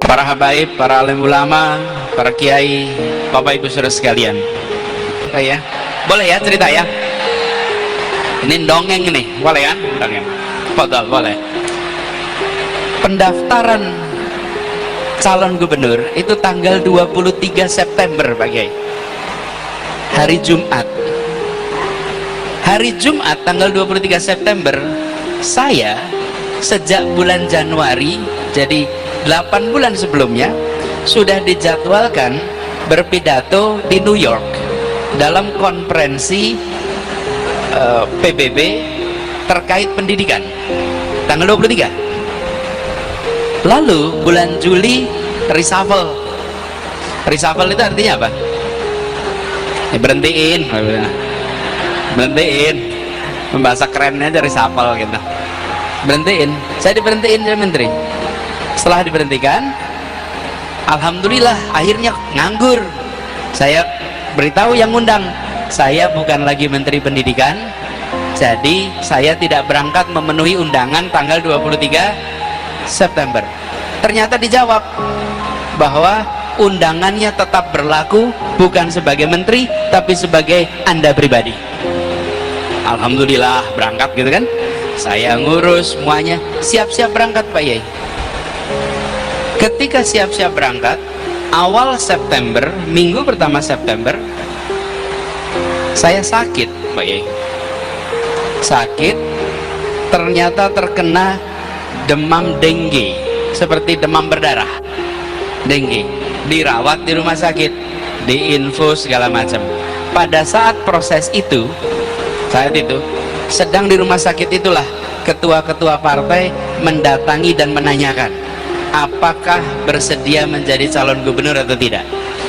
para habaib, para alim ulama, para kiai, bapak ibu saudara sekalian. Ya, boleh ya cerita ya. Ini dongeng nih, boleh kan? Dongeng. Betul, boleh. Pendaftaran calon gubernur itu tanggal 23 September Pak Kiai. Hari Jumat. Hari Jumat tanggal 23 September saya sejak bulan Januari, jadi 8 bulan sebelumnya sudah dijadwalkan berpidato di New York dalam konferensi PBB terkait pendidikan tanggal 23. Lalu bulan Juli reshuffle. Reshuffle itu artinya apa? Berhentiin, membahasa kerennya aja reshuffle gitu. Berhentiin, saya diberhentiin jadi menteri. Setelah diberhentikan, alhamdulillah akhirnya nganggur. Saya beritahu yang ngundang, saya bukan lagi menteri pendidikan, jadi saya tidak berangkat memenuhi undangan tanggal 23 September. Ternyata dijawab bahwa undangannya tetap berlaku, bukan sebagai menteri tapi sebagai Anda pribadi. Alhamdulillah berangkat gitu kan, saya ngurus semuanya, siap-siap berangkat Pak Yai. Ketika siap-siap berangkat awal September, minggu pertama September, saya sakit Pak Yai. Sakit, ternyata terkena demam dengue, seperti demam berdarah, dengue. Dirawat di rumah sakit, diinfus segala macam. Pada saat proses itu, saat itu sedang di rumah sakit itulah ketua-ketua partai mendatangi dan menanyakan apakah bersedia menjadi calon gubernur atau tidak.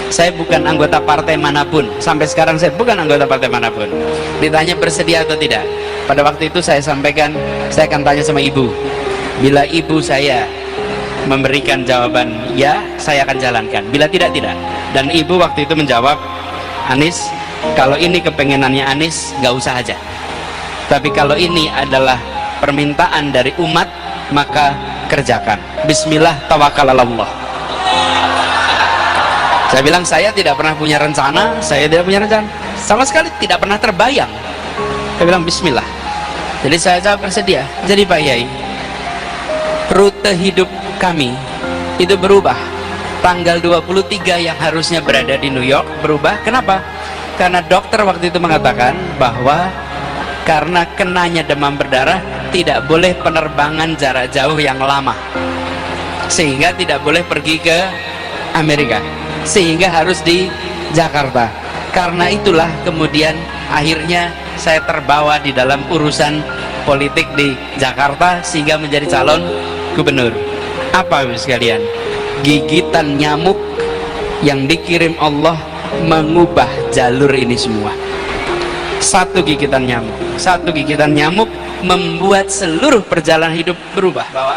Saya bukan anggota partai manapun, sampai sekarang saya bukan anggota partai manapun. Ditanya bersedia atau tidak, pada waktu itu saya sampaikan, saya akan tanya sama ibu. Bila ibu saya memberikan jawaban ya, saya akan jalankan. Bila tidak, tidak. Dan ibu waktu itu menjawab, Anies, kalau ini kepengenannya Anies, gak usah aja. Tapi kalau ini adalah permintaan dari umat, maka kerjakan. Bismillah, tawakalalallah. Saya bilang, saya tidak pernah punya rencana, saya tidak punya rencana, sama sekali tidak pernah terbayang. Saya bilang bismillah. Jadi saya jawab bersedia. Jadi Pak Yai, rute hidup kami itu berubah. Tanggal 23 yang harusnya berada di New York berubah. Kenapa? Karena dokter waktu itu mengatakan bahwa karena kenanya demam berdarah tidak boleh penerbangan jarak jauh yang lama, sehingga tidak boleh pergi ke Amerika, sehingga harus di Jakarta. Karena itulah kemudian akhirnya saya terbawa di dalam urusan politik di Jakarta sehingga menjadi calon gubernur. Apa Bapak sekalian? Gigitan nyamuk yang dikirim Allah mengubah jalur ini semua. Satu gigitan nyamuk membuat seluruh perjalanan hidup berubah. Bahwa